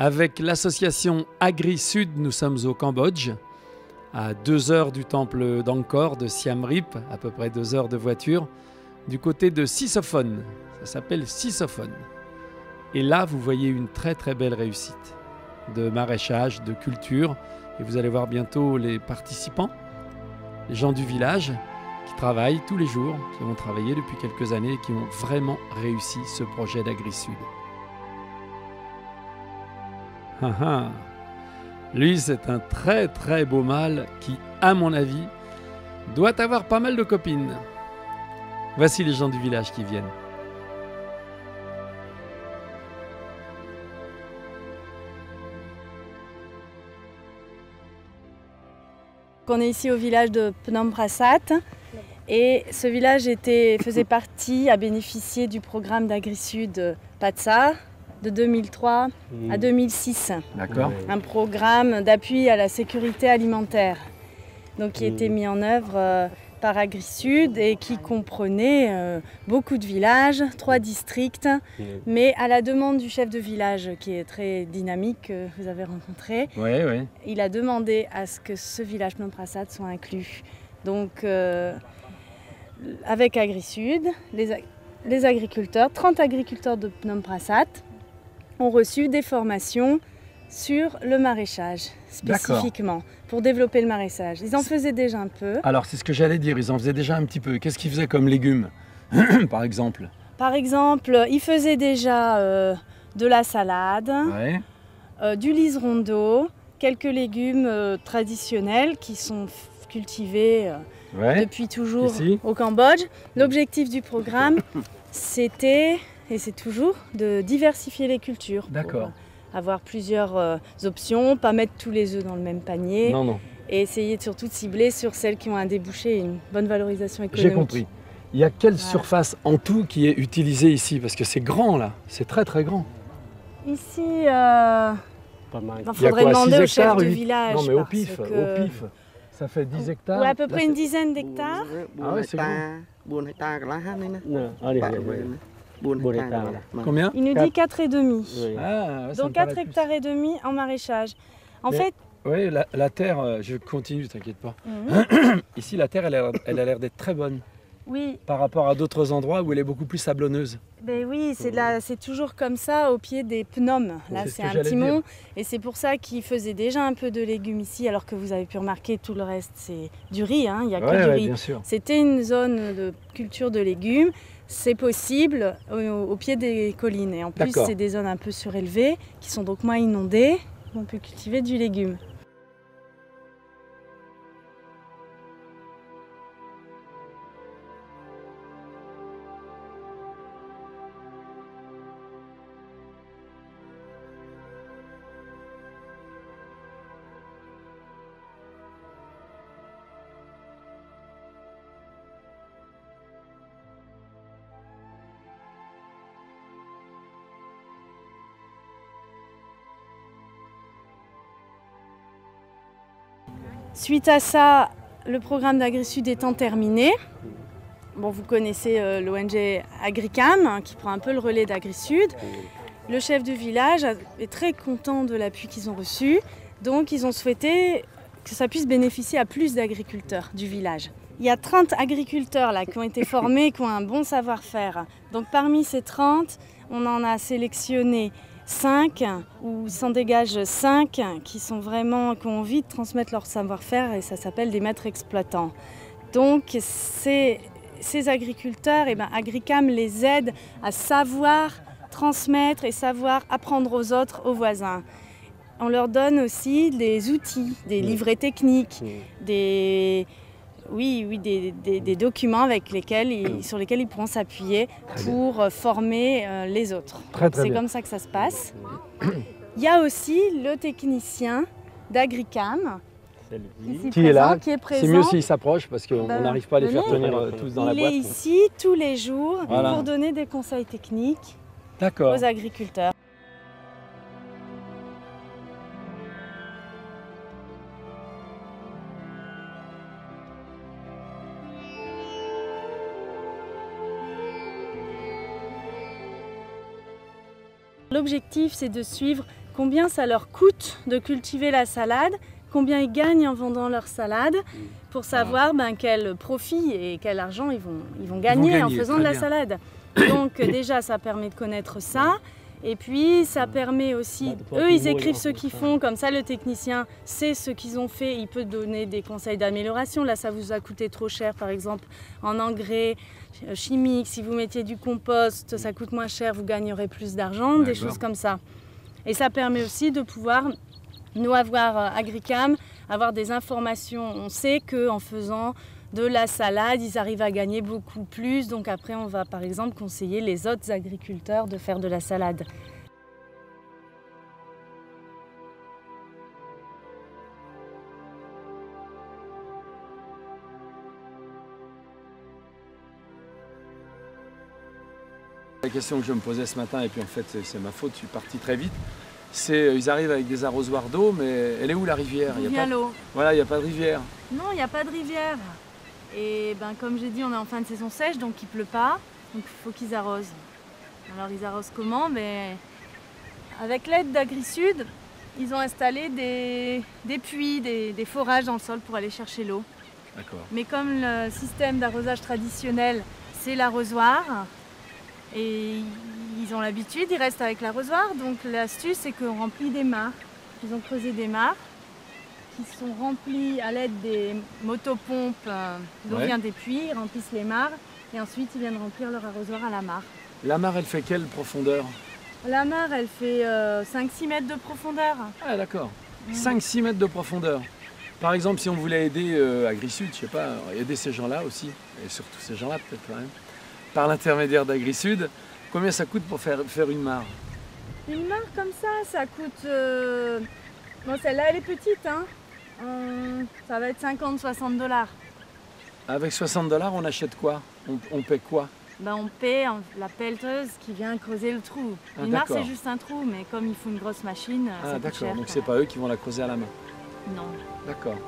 Avec l'association Agri-Sud, nous sommes au Cambodge, à 2 heures du temple d'Angkor de Siem Reap, à peu près 2 heures de voiture, du côté de Sisophone. Ça s'appelle Sisophone. Et là, vous voyez une très très belle réussite de maraîchage, de culture. Et vous allez voir bientôt les participants, les gens du village qui travaillent tous les jours, qui ont travaillé depuis quelques années et qui ont vraiment réussi ce projet d'Agri-Sud. Lui, c'est un très très beau mâle qui, à mon avis, doit avoir pas mal de copines. Voici les gens du village qui viennent. On est ici au village de Phnom Prasat et ce village a bénéficié du programme d'Agri-Sud PATSA de 2003 à 2006. D'accord. Un programme d'appui à la sécurité alimentaire, donc qui a été mis en œuvre par Agri-Sud et qui comprenait beaucoup de villages, 3 districts, mais à la demande du chef de village qui est très dynamique, que vous avez rencontré, il a demandé à ce que ce village Phnom Prasat soit inclus. Donc avec Agri-Sud, les agriculteurs, 30 agriculteurs de Phnom Prasat ont reçu des formations sur le maraîchage, spécifiquement, pour développer le maraîchage. Ils en faisaient déjà un peu. Alors, c'est ce que j'allais dire, ils en faisaient déjà un petit peu. Qu'est-ce qu'ils faisaient comme légumes, par exemple? Par exemple, ils faisaient déjà de la salade, du liseron d'eau, quelques légumes traditionnels qui sont cultivés depuis toujours ici, au Cambodge. L'objectif du programme, c'était, et c'est toujours, de diversifier les cultures. D'accord. Avoir plusieurs options, pas mettre tous les œufs dans le même panier. Non, non. Et essayer surtout de cibler sur celles qui ont un débouché et une bonne valorisation économique. J'ai compris. Il y a quelle surface en tout qui est utilisée ici? Parce que c'est grand là, c'est très très grand. Ici, il faudrait demander au chef de village. Non mais au pif, ça fait 10 hectares. Ouais, à peu près une dizaine d'hectares. Ah ouais, c'est grand. Combien? Il nous dit 4,5. Ah, donc 4 hectares et demi en maraîchage. En fait... Oui, la terre, je continue, t'inquiète pas. Ici, la terre, elle a l'air d'être très bonne. Oui. Par rapport à d'autres endroits où elle est beaucoup plus sablonneuse. Ben oui, c'est toujours comme ça au pied des Phnom. Là, c'est un petit mont. Et c'est pour ça qu'ils faisaient déjà un peu de légumes ici, alors que vous avez pu remarquer, tout le reste, c'est du riz. Hein. Il n'y a que du riz. C'était une zone de culture de légumes. C'est possible au pied des collines. Et en plus, c'est des zones un peu surélevées, qui sont donc moins inondées, où on peut cultiver du légume. Suite à ça, le programme d'Agri-Sud étant terminé, bon, vous connaissez l'ONG Agricam qui prend un peu le relais d'Agri-Sud. Le chef de village est très content de l'appui qu'ils ont reçu, donc ils ont souhaité que ça puisse bénéficier à plus d'agriculteurs du village. Il y a 30 agriculteurs là, qui ont été formés, qui ont un bon savoir-faire. Donc parmi ces 30, on en a sélectionné 5, ou s'en dégagent 5 qui ont envie de transmettre leur savoir-faire et ça s'appelle des maîtres exploitants. Donc ces agriculteurs, Agricam les aide à savoir transmettre et savoir apprendre aux autres, aux voisins. On leur donne aussi des outils, des livrets techniques, des documents sur lesquels ils pourront s'appuyer pour former les autres. C'est comme ça que ça se passe. Il y a aussi le technicien d'Agricam qui est là. Qui est présent. C'est mieux s'il s'approche parce qu'on n'arrive pas à les faire tenir tous dans la boîte. Il est ici tous les jours pour donner des conseils techniques aux agriculteurs. L'objectif, c'est de suivre combien ça leur coûte de cultiver la salade, combien ils gagnent en vendant leur salade, pour savoir quel profit et quel argent ils vont gagner en faisant de la salade. Donc déjà, ça permet de connaître ça. Et puis, ça permet aussi, eux, ils écrivent ce qu'ils font, comme ça, le technicien sait ce qu'ils ont fait, il peut donner des conseils d'amélioration. Là, ça vous a coûté trop cher, par exemple, en engrais chimiques. Si vous mettiez du compost, ça coûte moins cher, vous gagnerez plus d'argent, des choses comme ça. Et ça permet aussi de pouvoir, nous, avoir Agricam, avoir des informations. On sait qu'en faisant de la salade, ils arrivent à gagner beaucoup plus. Donc après, on va par exemple conseiller les autres agriculteurs de faire de la salade. La question que je me posais ce matin, et puis en fait c'est ma faute, je suis parti très vite, c'est ils arrivent avec des arrosoirs d'eau, mais elle est où la rivière? Il y a l'eau. Voilà, il n'y a pas de rivière. Non, il n'y a pas de rivière. Et comme j'ai dit, on est en fin de saison sèche, donc il ne pleut pas, donc il faut qu'ils arrosent. Alors ils arrosent comment? Avec l'aide d'AgriSud, ils ont installé des puits, des forages dans le sol pour aller chercher l'eau. Mais comme le système d'arrosage traditionnel, c'est l'arrosoir, et ils ont l'habitude, ils restent avec l'arrosoir, donc l'astuce c'est qu'on remplit des mares. Ils ont creusé des mares qui sont remplis à l'aide des motopompes d'eau vient des puits, ils remplissent les mares et ensuite ils viennent remplir leur arrosoir à la mare. La mare, elle fait quelle profondeur? La mare, elle fait 5-6 mètres de profondeur. Ah d'accord, 5-6 mètres de profondeur. Par exemple, si on voulait aider AgriSud, je sais pas, aider ces gens-là aussi, et surtout ces gens-là peut-être quand même, par l'intermédiaire d'AgriSud, combien ça coûte pour faire une mare? Une mare comme ça coûte... Bon, celle-là, elle est petite, hein. Ça va être 50-60 $. Avec 60 $, on achète quoi? On paie quoi? On paie la pelleteuse qui vient creuser le trou. Une mare, c'est juste un trou, mais comme il faut une grosse machine, ça coûte cher. Donc c'est pas eux qui vont la creuser à la main? Non. D'accord.